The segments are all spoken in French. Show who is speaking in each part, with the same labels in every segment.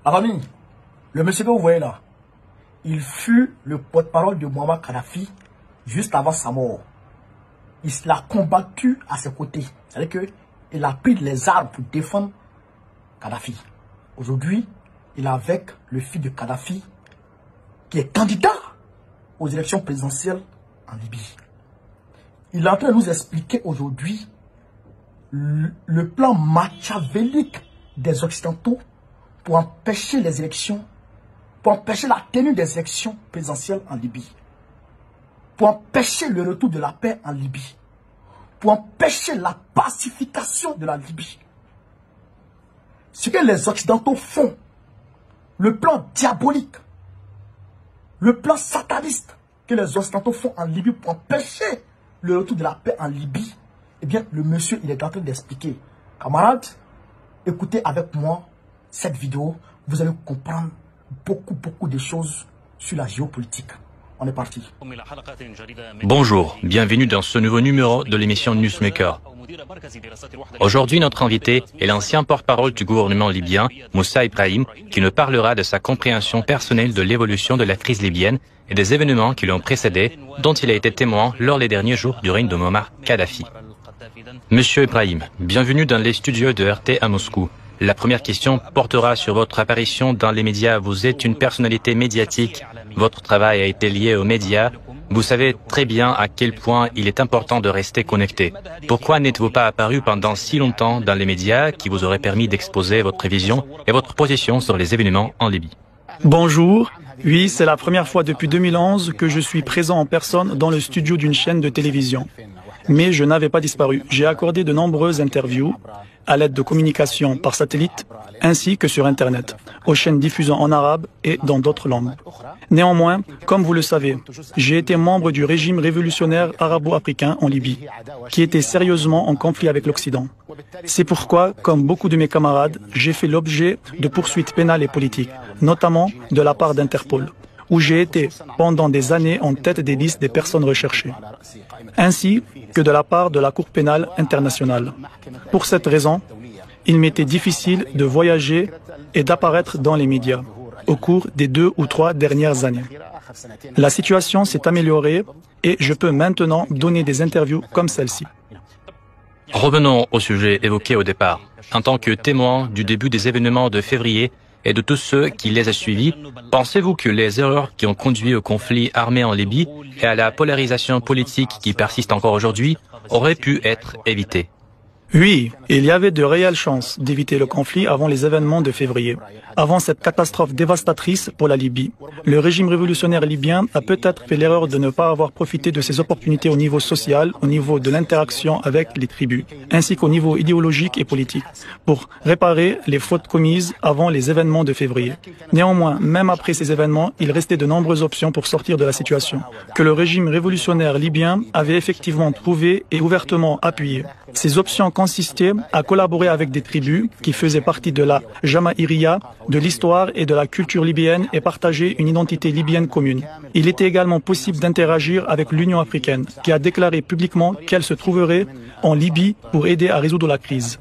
Speaker 1: La famille, le monsieur que vous voyez là, il fut le porte-parole de Muammar Kadhafi juste avant sa mort. Il l'a combattu à ses côtés. C'est-à-dire qu'il a pris les armes pour défendre Kadhafi. Aujourd'hui, il est avec le fils de Kadhafi qui est candidat aux élections présidentielles en Libye. Il est en train de nous expliquer aujourd'hui le plan machiavélique des Occidentaux pour empêcher les élections, pour empêcher la tenue des élections présidentielles en Libye, pour empêcher le retour de la paix en Libye, pour empêcher la pacification de la Libye. Ce que les Occidentaux font, le plan diabolique, le plan sataniste que les Occidentaux font en Libye pour empêcher le retour de la paix en Libye, eh bien, le monsieur, il est en train d'expliquer. Camarades, écoutez avec moi cette vidéo, vous allez comprendre beaucoup de choses sur la géopolitique. On est parti.
Speaker 2: Bonjour, bienvenue dans ce nouveau numéro de l'émission Newsmaker. Aujourd'hui, notre invité est l'ancien porte-parole du gouvernement libyen, Moussa Ibrahim, qui nous parlera de sa compréhension personnelle de l'évolution de la crise libyenne et des événements qui l'ont précédé, dont il a été témoin lors des derniers jours du règne de Muammar Kadhafi. Monsieur Ibrahim, bienvenue dans les studios de RT à Moscou. La première question portera sur votre apparition dans les médias. Vous êtes une personnalité médiatique. Votre travail a été lié aux médias. Vous savez très bien à quel point il est important de rester connecté. Pourquoi n'êtes-vous pas apparu pendant si longtemps dans les médias qui vous auraient permis d'exposer votre vision et votre position sur les événements en Libye?
Speaker 3: Bonjour. Oui, c'est la première fois depuis 2011 que je suis présent en personne dans le studio d'une chaîne de télévision. Mais je n'avais pas disparu. J'ai accordé de nombreuses interviews à l'aide de communication par satellite ainsi que sur Internet, aux chaînes diffusant en arabe et dans d'autres langues. Néanmoins, comme vous le savez, j'ai été membre du régime révolutionnaire arabo-africain en Libye, qui était sérieusement en conflit avec l'Occident. C'est pourquoi, comme beaucoup de mes camarades, j'ai fait l'objet de poursuites pénales et politiques, notamment de la part d'Interpol, où j'ai été pendant des années en tête des listes des personnes recherchées, ainsi que de la part de la Cour pénale internationale. Pour cette raison, il m'était difficile de voyager et d'apparaître dans les médias au cours des 2 ou 3 dernières années. La situation s'est améliorée et je peux maintenant donner des interviews comme celle-ci.
Speaker 2: Revenons au sujet évoqué au départ. En tant que témoin du début des événements de février et de tous ceux qui les ont suivis, pensez-vous que les erreurs qui ont conduit au conflit armé en Libye et à la polarisation politique qui persiste encore aujourd'hui auraient pu être évitées?
Speaker 3: Oui, il y avait de réelles chances d'éviter le conflit avant les événements de février, avant cette catastrophe dévastatrice pour la Libye. Le régime révolutionnaire libyen a peut-être fait l'erreur de ne pas avoir profité de ces opportunités au niveau social, au niveau de l'interaction avec les tribus, ainsi qu'au niveau idéologique et politique, pour réparer les fautes commises avant les événements de février. Néanmoins, même après ces événements, il restait de nombreuses options pour sortir de la situation, que le régime révolutionnaire libyen avait effectivement trouvées et ouvertement appuyées. Ces options consistaient à collaborer avec des tribus qui faisaient partie de la Jamaïria, de l'histoire et de la culture libyenne et partageaient une identité libyenne commune. Il était également possible d'interagir avec l'Union africaine, qui a déclaré publiquement qu'elle se trouverait en Libye pour aider à résoudre la crise.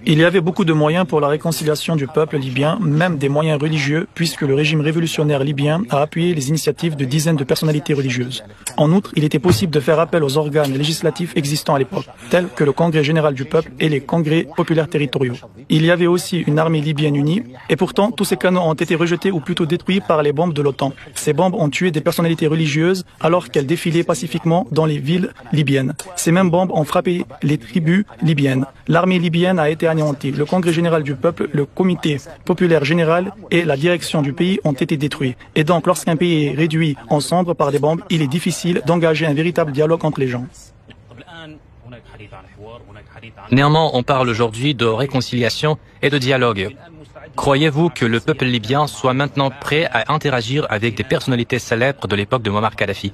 Speaker 3: Il y avait beaucoup de moyens pour la réconciliation du peuple libyen, même des moyens religieux, puisque le régime révolutionnaire libyen a appuyé les initiatives de dizaines de personnalités religieuses. En outre, il était possible de faire appel aux organes législatifs existants à l'époque, tels que le Congrès général du peuple et les congrès populaires territoriaux. Il y avait aussi une armée libyenne unie, et pourtant tous ces canons ont été rejetés ou plutôt détruits par les bombes de l'OTAN. Ces bombes ont tué des personnalités religieuses alors qu'elles défilaient pacifiquement dans les villes libyennes. Ces mêmes bombes ont frappé les tribus libyennes. L'armée libyenne a été anéantie. Le Congrès général du peuple, le comité populaire général et la direction du pays ont été détruits. Et donc, lorsqu'un pays est réduit en cendres par des bombes, il est difficile d'engager un véritable dialogue entre les gens.
Speaker 2: Néanmoins, on parle aujourd'hui de réconciliation et de dialogue. Croyez-vous que le peuple libyen soit maintenant prêt à interagir avec des personnalités célèbres de l'époque de Muammar Kadhafi?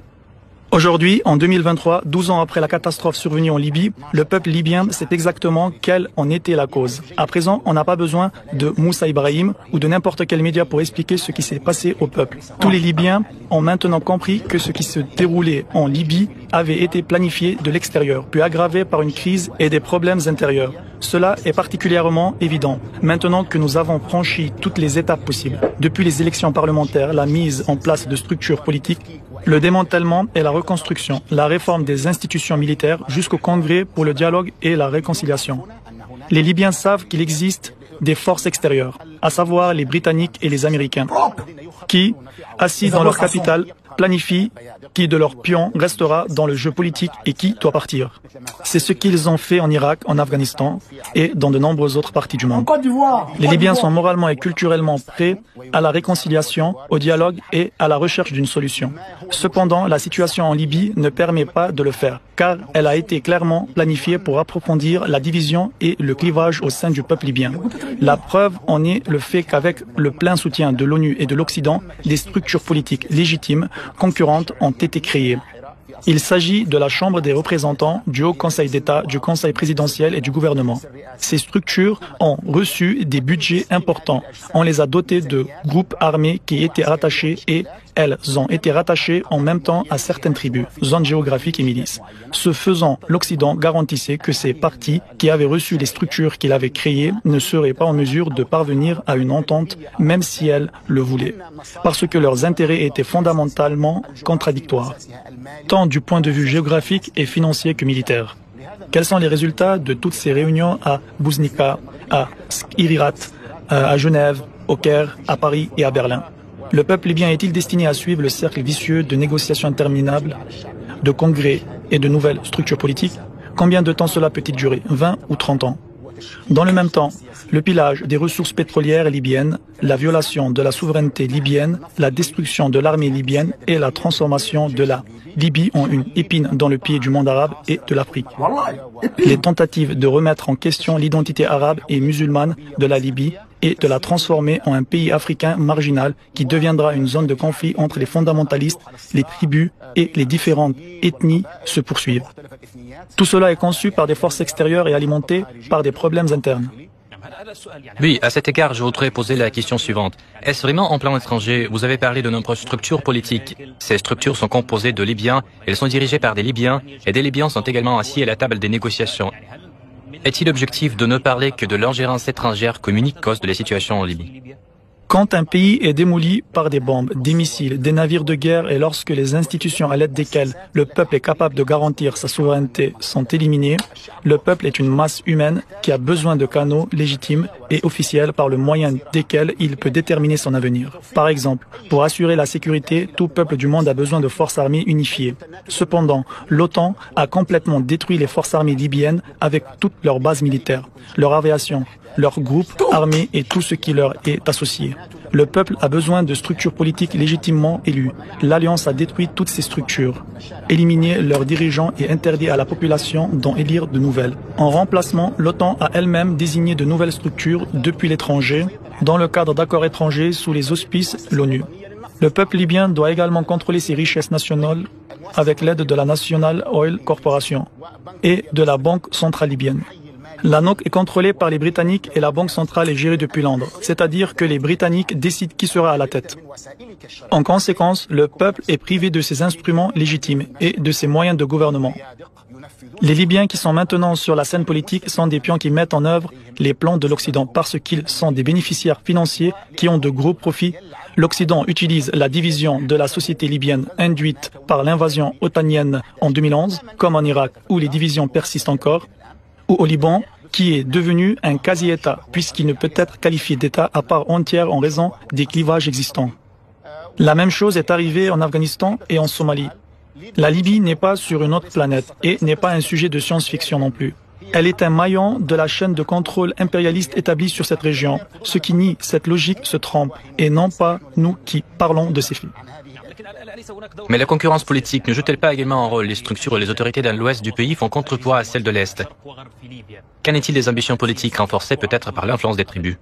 Speaker 3: Aujourd'hui, en 2023, 12 ans après la catastrophe survenue en Libye, le peuple libyen sait exactement quelle en était la cause. À présent, on n'a pas besoin de Moussa Ibrahim ou de n'importe quel média pour expliquer ce qui s'est passé au peuple. Tous les Libyens ont maintenant compris que ce qui se déroulait en Libye avait été planifié de l'extérieur, puis aggravé par une crise et des problèmes intérieurs. Cela est particulièrement évident maintenant que nous avons franchi toutes les étapes possibles. Depuis les élections parlementaires, la mise en place de structures politiques, le démantèlement et la reconstruction, la réforme des institutions militaires jusqu'au Congrès pour le dialogue et la réconciliation. Les Libyens savent qu'il existe des forces extérieures, à savoir les Britanniques et les Américains, qui, assis dans leur capitale, planifient qui de leurs pions restera dans le jeu politique et qui doit partir. C'est ce qu'ils ont fait en Irak, en Afghanistan et dans de nombreuses autres parties du monde. Les Libyens sont moralement et culturellement prêts à la réconciliation, au dialogue et à la recherche d'une solution. Cependant, la situation en Libye ne permet pas de le faire, car elle a été clairement planifiée pour approfondir la division et le clivage au sein du peuple libyen. La preuve en est le fait qu'avec le plein soutien de l'ONU et de l'Occident, des structures politiques légitimes concurrentes ont été créées. Il s'agit de la Chambre des représentants, du Haut Conseil d'État, du Conseil présidentiel et du gouvernement. Ces structures ont reçu des budgets importants. On les a dotées de groupes armés qui étaient rattachés et elles ont été rattachées en même temps à certaines tribus, zones géographiques et milices. Ce faisant, l'Occident garantissait que ces partis qui avaient reçu les structures qu'il avait créées ne seraient pas en mesure de parvenir à une entente, même si elles le voulaient, parce que leurs intérêts étaient fondamentalement contradictoires, tant du point de vue géographique et financier que militaire. Quels sont les résultats de toutes ces réunions à Bouznika, à Skhirat, à Genève, au Caire, à Paris et à Berlin? Le peuple libyen est-il destiné à suivre le cercle vicieux de négociations interminables, de congrès et de nouvelles structures politiques? Combien de temps cela peut-il durer? 20 ou 30 ans? Dans le même temps, le pillage des ressources pétrolières libyennes, la violation de la souveraineté libyenne, la destruction de l'armée libyenne et la transformation de la Libye ont une épine dans le pied du monde arabe et de l'Afrique. Les tentatives de remettre en question l'identité arabe et musulmane de la Libye et de la transformer en un pays africain marginal qui deviendra une zone de conflit entre les fondamentalistes, les tribus et les différentes ethnies se poursuivent. Tout cela est conçu par des forces extérieures et alimenté par des problèmes internes.
Speaker 2: Oui, à cet égard, je voudrais poser la question suivante. Est-ce vraiment en plan étranger? Vous avez parlé de nombreuses structures politiques. Ces structures sont composées de Libyens, elles sont dirigées par des Libyens, et des Libyens sont également assis à la table des négociations. Est-il objectif de ne parler que de l'ingérence étrangère comme unique cause de la situation en Libye?
Speaker 3: Quand un pays est démoli par des bombes, des missiles, des navires de guerre et lorsque les institutions à l'aide desquelles le peuple est capable de garantir sa souveraineté sont éliminées, le peuple est une masse humaine qui a besoin de canaux légitimes et officiels par le moyen desquels il peut déterminer son avenir. Par exemple, pour assurer la sécurité, tout peuple du monde a besoin de forces armées unifiées. Cependant, l'OTAN a complètement détruit les forces armées libyennes avec toutes leurs bases militaires, leur aviation, leurs groupes armés et tout ce qui leur est associé. Le peuple a besoin de structures politiques légitimement élues. L'Alliance a détruit toutes ces structures, éliminé leurs dirigeants et interdit à la population d'en élire de nouvelles. En remplacement, l'OTAN a elle-même désigné de nouvelles structures depuis l'étranger, dans le cadre d'accords étrangers sous les auspices de l'ONU. Le peuple libyen doit également contrôler ses richesses nationales avec l'aide de la National Oil Corporation et de la Banque centrale libyenne. La NOC est contrôlée par les Britanniques et la Banque centrale est gérée depuis Londres, c'est-à-dire que les Britanniques décident qui sera à la tête. En conséquence, le peuple est privé de ses instruments légitimes et de ses moyens de gouvernement. Les Libyens qui sont maintenant sur la scène politique sont des pions qui mettent en œuvre les plans de l'Occident parce qu'ils sont des bénéficiaires financiers qui ont de gros profits. L'Occident utilise la division de la société libyenne induite par l'invasion otanienne en 2011, comme en Irak où les divisions persistent encore, ou au Liban, qui est devenu un quasi-État, puisqu'il ne peut être qualifié d'État à part entière en raison des clivages existants. La même chose est arrivée en Afghanistan et en Somalie. La Libye n'est pas sur une autre planète et n'est pas un sujet de science-fiction non plus. Elle est un maillon de la chaîne de contrôle impérialiste établie sur cette région. Ceux qui nient cette logique se trompent, et non pas nous qui parlons de ces faits.
Speaker 2: Mais la concurrence politique ne joue-t-elle pas également un rôle? Les structures et les autorités de l'ouest du pays font contrepoids à celles de l'est. Qu'en est-il des ambitions politiques renforcées peut-être par l'influence des tribus?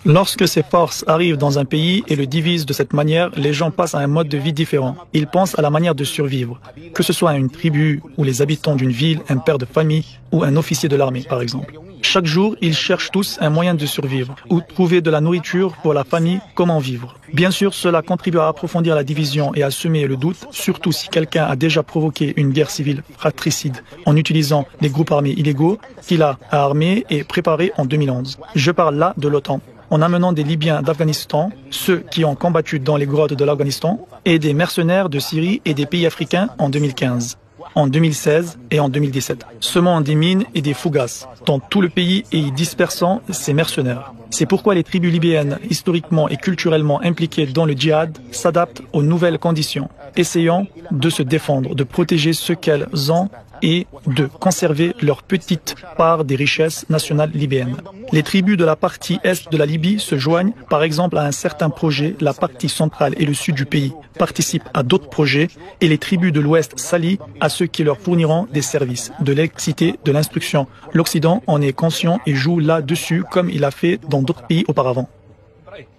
Speaker 3: Lorsque ces forces arrivent dans un pays et le divisent de cette manière, les gens passent à un mode de vie différent. Ils pensent à la manière de survivre, que ce soit une tribu ou les habitants d'une ville, un père de famille ou un officier de l'armée par exemple. Chaque jour, ils cherchent tous un moyen de survivre ou trouver de la nourriture pour la famille, comment vivre. Bien sûr, cela contribue à approfondir la division et à semer le doute, surtout si quelqu'un a déjà provoqué une guerre civile fratricide en utilisant les groupes armés illégaux qu'il a armés et préparés en 2011. Je parle là de l'OTAN. En amenant des Libyens d'Afghanistan, ceux qui ont combattu dans les grottes de l'Afghanistan, et des mercenaires de Syrie et des pays africains en 2015. En 2016 et en 2017, semant des mines et des fougasses dans tout le pays et y dispersant ces mercenaires. C'est pourquoi les tribus libyennes, historiquement et culturellement impliquées dans le djihad, s'adaptent aux nouvelles conditions, essayant de se défendre, de protéger ce qu'elles ont et de conserver leur petite part des richesses nationales libyennes. Les tribus de la partie est de la Libye se joignent par exemple à un certain projet, la partie centrale et le sud du pays participent à d'autres projets et les tribus de l'ouest s'allient à ceux qui leur fourniront des services, de l'électricité, de l'instruction. L'Occident en est conscient et joue là-dessus comme il a fait dans d'autres pays auparavant.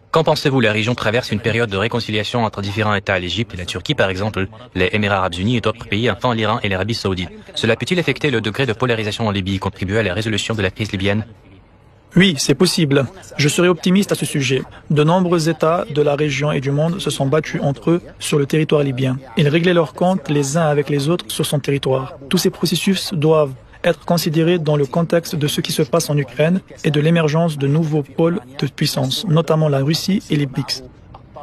Speaker 2: Qu'en pensez-vous? La région traverse une période de réconciliation entre différents États, l'Égypte et la Turquie par exemple, les Émirats arabes unis et d'autres pays, enfin l'Iran et l'Arabie saoudite. Cela peut-il affecter le degré de polarisation en Libye, contribuer à la résolution de la crise libyenne?
Speaker 3: Oui, c'est possible. Je serai optimiste à ce sujet. De nombreux États de la région et du monde se sont battus entre eux sur le territoire libyen. Ils réglaient leurs comptes les uns avec les autres sur son territoire. Tous ces processus doivent être considérés dans le contexte de ce qui se passe en Ukraine et de l'émergence de nouveaux pôles de puissance, notamment la Russie et les BRICS.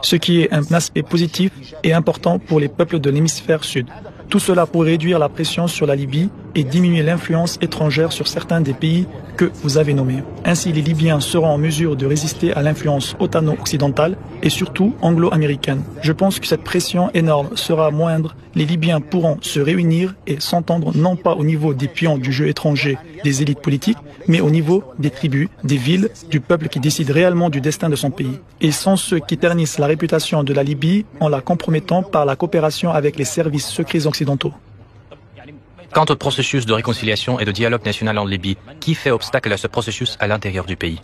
Speaker 3: Ce qui est un aspect positif et important pour les peuples de l'hémisphère sud. Tout cela pour réduire la pression sur la Libye et diminuer l'influence étrangère sur certains des pays que vous avez nommés. Ainsi, les Libyens seront en mesure de résister à l'influence otano-occidentale et surtout anglo-américaine. Je pense que cette pression énorme sera moindre. Les Libyens pourront se réunir et s'entendre non pas au niveau des pions du jeu étranger des élites politiques, mais au niveau des tribus, des villes, du peuple qui décide réellement du destin de son pays. Ils sont ceux qui ternissent la réputation de la Libye en la compromettant par la coopération avec les services secrets occidentaux.
Speaker 2: Quant au processus de réconciliation et de dialogue national en Libye, qui fait obstacle à ce processus à l'intérieur du pays?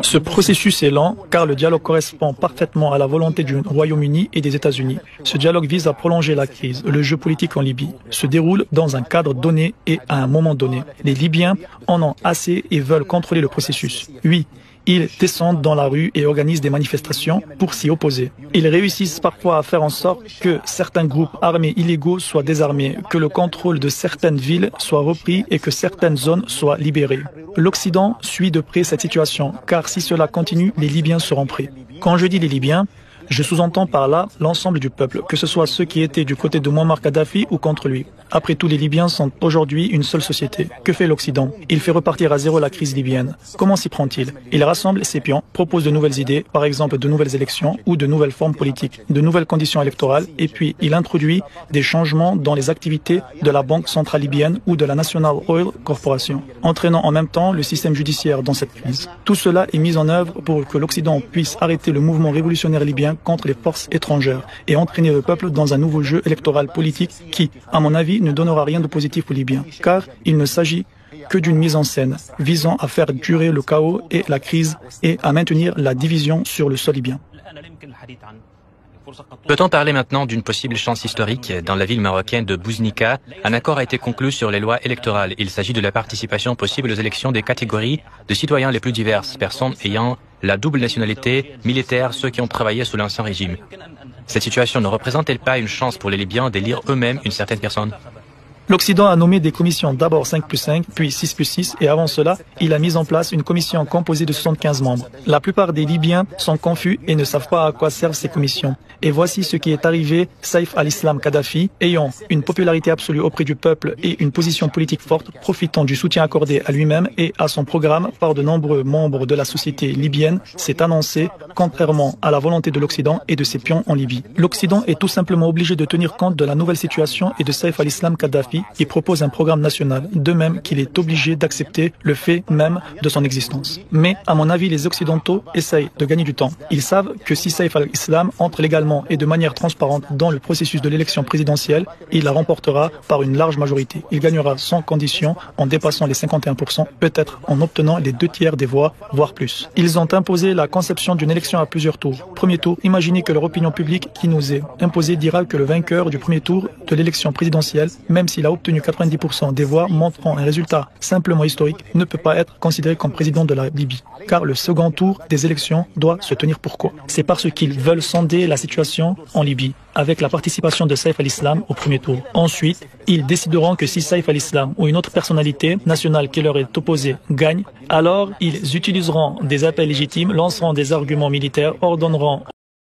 Speaker 3: Ce processus est lent car le dialogue correspond parfaitement à la volonté du Royaume-Uni et des États-Unis. Ce dialogue vise à prolonger la crise. Le jeu politique en Libye se déroule dans un cadre donné et à un moment donné. Les Libyens en ont assez et veulent contrôler le processus. Oui. Ils descendent dans la rue et organisent des manifestations pour s'y opposer. Ils réussissent parfois à faire en sorte que certains groupes armés illégaux soient désarmés, que le contrôle de certaines villes soit repris et que certaines zones soient libérées. L'Occident suit de près cette situation, car si cela continue, les Libyens seront prêts. Quand je dis les Libyens, je sous-entends par là l'ensemble du peuple, que ce soit ceux qui étaient du côté de Muammar Kadhafi ou contre lui. Après tout, les Libyens sont aujourd'hui une seule société. Que fait l'Occident? Il fait repartir à zéro la crise libyenne. Comment s'y prend-il? Il rassemble ses pions, propose de nouvelles idées, par exemple de nouvelles élections ou de nouvelles formes politiques, de nouvelles conditions électorales, et puis il introduit des changements dans les activités de la Banque centrale libyenne ou de la National Oil Corporation, entraînant en même temps le système judiciaire dans cette crise. Tout cela est mis en œuvre pour que l'Occident puisse arrêter le mouvement révolutionnaire libyen contre les forces étrangères et entraîner le peuple dans un nouveau jeu électoral politique qui, à mon avis, ne donnera rien de positif aux Libyens, car il ne s'agit que d'une mise en scène visant à faire durer le chaos et la crise et à maintenir la division sur le sol libyen.
Speaker 2: Peut-on parler maintenant d'une possible chance historique? Dans la ville marocaine de Bouznika, un accord a été conclu sur les lois électorales. Il s'agit de la participation possible aux élections des catégories de citoyens les plus diverses, personnes ayant la double nationalité, militaires, ceux qui ont travaillé sous l'ancien régime. Cette situation ne représente-t-elle pas une chance pour les Libyens d'élire eux-mêmes une certaine personne?
Speaker 3: L'Occident a nommé des commissions, d'abord 5+5, puis 6+6, et avant cela, il a mis en place une commission composée de 75 membres. La plupart des Libyens sont confus et ne savent pas à quoi servent ces commissions. Et voici ce qui est arrivé. Saïf al-Islam Kadhafi, ayant une popularité absolue auprès du peuple et une position politique forte, profitant du soutien accordé à lui-même et à son programme par de nombreux membres de la société libyenne, s'est annoncé contrairement à la volonté de l'Occident et de ses pions en Libye. L'Occident est tout simplement obligé de tenir compte de la nouvelle situation et de Saïf al-Islam Kadhafi. Kadhafi, il propose un programme national, de même qu'il est obligé d'accepter le fait même de son existence. Mais, à mon avis, les Occidentaux essayent de gagner du temps. Ils savent que si Saif al-Islam entre légalement et de manière transparente dans le processus de l'élection présidentielle, il la remportera par une large majorité. Il gagnera sans condition en dépassant les 51%, peut-être en obtenant les 2/3 des voix, voire plus. Ils ont imposé la conception d'une élection à plusieurs tours. Premier tour, imaginez que leur opinion publique qui nous est imposée dira que le vainqueur du premier tour de l'élection présidentielle, même s'il a obtenu 90% des voix montrant un résultat simplement historique, ne peut pas être considéré comme président de la Libye. Car le second tour des élections doit se tenir. Pourquoi? C'est parce qu'ils veulent sonder la situation en Libye, avec la participation de Saif al-Islam au premier tour. Ensuite, ils décideront que si Saif al-Islam ou une autre personnalité nationale qui leur est opposée gagne, alors ils utiliseront des appels légitimes, lanceront des arguments militaires, ordonneront